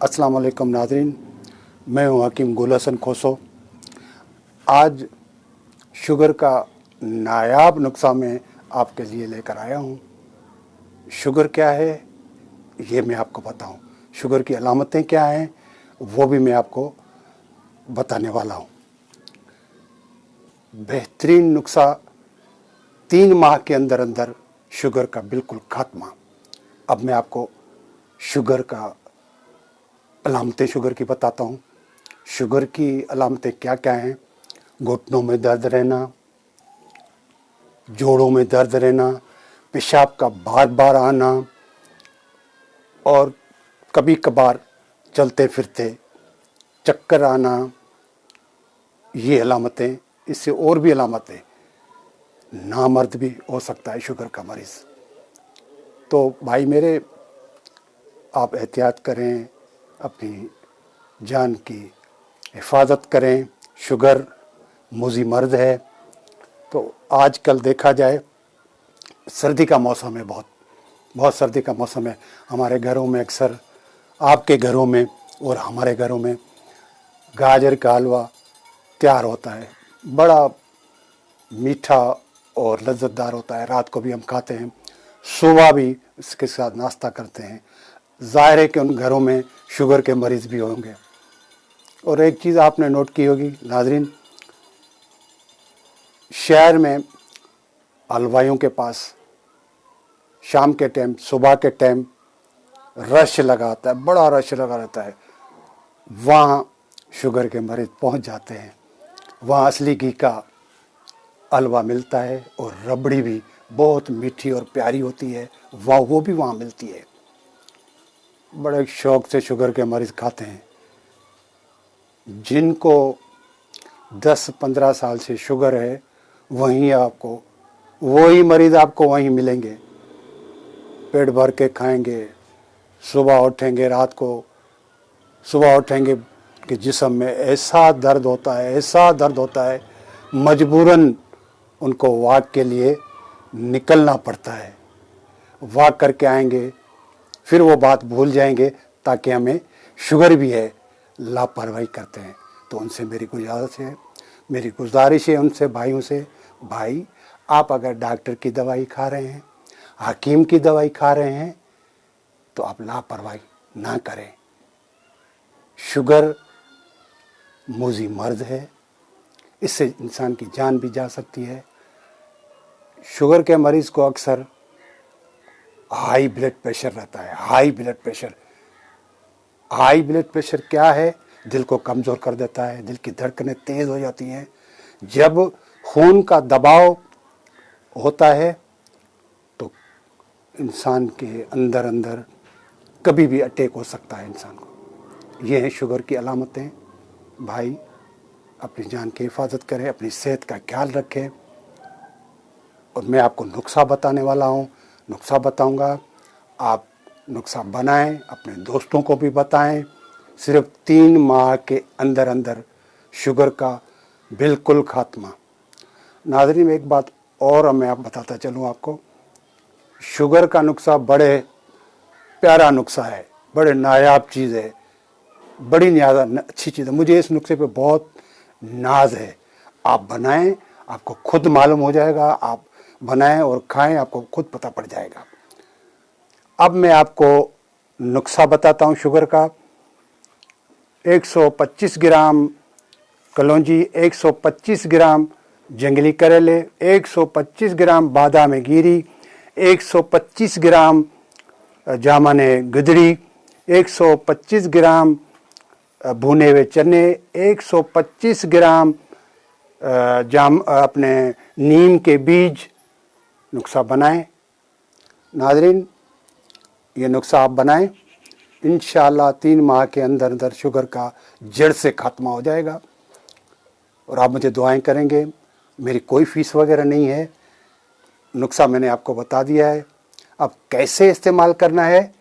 अस्सलाम वालेकुम नाज़रीन, मैं हूँ हकीम गुल हसन खोसो। आज शुगर का नायाब नुस्खा मैं आपके लिए लेकर आया हूँ। शुगर क्या है ये मैं आपको बताऊँ, शुगर की अलामतें क्या हैं वो भी मैं आपको बताने वाला हूँ। बेहतरीन नुस्खा, 3 माह के अंदर अंदर शुगर का बिल्कुल खात्मा। अब मैं आपको शुगर का अलामतें शुगर की बताता हूँ। शुगर की अलामतें क्या क्या हैं? घुटनों में दर्द रहना, जोड़ों में दर्द रहना, पेशाब का बार बार आना और कभी कभार चलते फिरते चक्कर आना, ये अलामतें। इससे और भी अलामतें, नामर्द भी हो सकता है शुगर का मरीज़। तो भाई मेरे, आप एहतियात करें, अपनी जान की हिफाजत करें। शुगर मुज़ी मर्द है। तो आजकल देखा जाए सर्दी का मौसम है, बहुत बहुत सर्दी का मौसम है। हमारे घरों में अक्सर, आपके घरों में और हमारे घरों में गाजर का हलवा तैयार होता है। बड़ा मीठा और लज्जतदार होता है। रात को भी हम खाते हैं, सुबह भी इसके साथ नाश्ता करते हैं। ज़ाहिर है कि उन घरों में शुगर के मरीज़ भी होंगे। और एक चीज़ आपने नोट की होगी नाज़रीन, शहर में हलवाइयों के पास शाम के टाइम, सुबह के टाइम रश लगा आता है, बड़ा रश लगा रहता है। वहाँ शुगर के मरीज़ पहुँच जाते हैं। वहाँ असली घी का हलवा मिलता है और रबड़ी भी बहुत मीठी और प्यारी होती है, वो भी वहाँ मिलती है। बड़े शौक़ से शुगर के मरीज़ खाते हैं। जिनको 10-15 साल से शुगर है, वहीं आपको वही मरीज़ आपको वहीं मिलेंगे। पेट भर के खाएंगे, सुबह उठेंगे, रात को सुबह उठेंगे कि जिस्म में ऐसा दर्द होता है, ऐसा दर्द होता है, मजबूरन उनको वॉक के लिए निकलना पड़ता है। वॉक करके आएंगे, फिर वो बात भूल जाएंगे ताकि हमें शुगर भी है, लापरवाही करते हैं। तो उनसे मेरी गुजारिश है उनसे भाइयों से, भाई आप अगर डॉक्टर की दवाई खा रहे हैं, हकीम की दवाई खा रहे हैं, तो आप लापरवाही ना करें। शुगर मुज़ी मर्द है, इससे इंसान की जान भी जा सकती है। शुगर के मरीज़ को अक्सर हाई ब्लड प्रेशर रहता है। हाई ब्लड प्रेशर क्या है? दिल को कमज़ोर कर देता है, दिल की धड़कनें तेज़ हो जाती हैं। जब खून का दबाव होता है तो इंसान के अंदर अंदर कभी भी अटैक हो सकता है इंसान को। ये हैं शुगर की अलामतें। भाई अपनी जान की हिफाजत करें, अपनी सेहत का ख्याल रखें। और मैं आपको नुस्खा बताने वाला हूँ, नुस्खा बताऊँगा। आप नुस्खा बनाएं, अपने दोस्तों को भी बताएं। सिर्फ 3 माह के अंदर अंदर शुगर का बिल्कुल खात्मा। नाज़रीन एक बात और मैं आप बताता चलूँ आपको, शुगर का नुस्खा बड़े प्यारा नुस्खा है, बड़े नायाब चीज़ है, बड़ी ज़्यादा अच्छी चीज़ है। मुझे इस नुस्खे पे बहुत नाज है। आप बनाएं, आपको खुद मालूम हो जाएगा। आप बनाएं और खाएं, आपको खुद पता पड़ जाएगा। अब मैं आपको नुस्खा बताता हूँ शुगर का। 125 ग्राम कलौंजी, 125 ग्राम जंगली करेले, 125 ग्राम बादाम गिरी, 125 ग्राम जामन गदड़ी, 125 ग्राम भुने हुए चने, 125 ग्राम अपने नीम के बीज। नुस्खा बनाएं नाज़रीन, ये नुस्खा आप बनाएं, इंशाअल्लाह 3 माह के अंदर अंदर शुगर का जड़ से खात्मा हो जाएगा। और आप मुझे दुआएं करेंगे। मेरी कोई फ़ीस वगैरह नहीं है। नुस्खा मैंने आपको बता दिया है। अब कैसे इस्तेमाल करना है,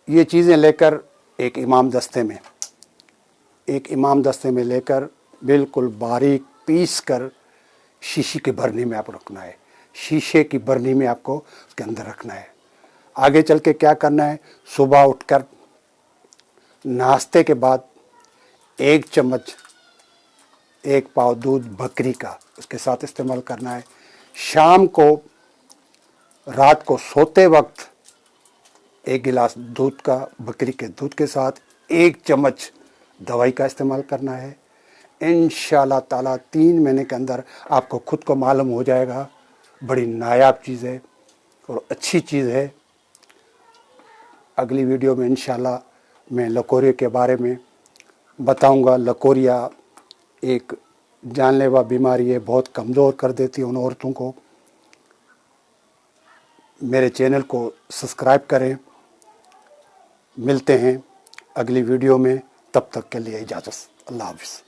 ये चीज़ें लेकर एक इमाम दस्ते में लेकर बिल्कुल बारीक पीस कर शीशी की बरनी में आप रखना है। शीशे की बरनी में आपको उसके अंदर रखना है। आगे चल के क्या करना है, सुबह उठकर नाश्ते के बाद 1 चम्मच 1 पाव दूध बकरी का उसके साथ इस्तेमाल करना है। शाम को रात को सोते वक्त 1 गिलास दूध का, बकरी के दूध के साथ 1 चम्मच दवाई का इस्तेमाल करना है। इंशाल्लाह ताला 3 महीने के अंदर आपको खुद को मालूम हो जाएगा। बड़ी नायाब चीज़ है और अच्छी चीज़ है। अगली वीडियो में इंशाल्लाह मैं लकोरिया के बारे में बताऊंगा। लकोरिया एक जानलेवा बीमारी है, बहुत कमज़ोर कर देती है उन औरतों को। मेरे चैनल को सब्सक्राइब करें। मिलते हैं अगली वीडियो में, तब तक के लिए इजाज़त। अल्लाह हाफ़िज़।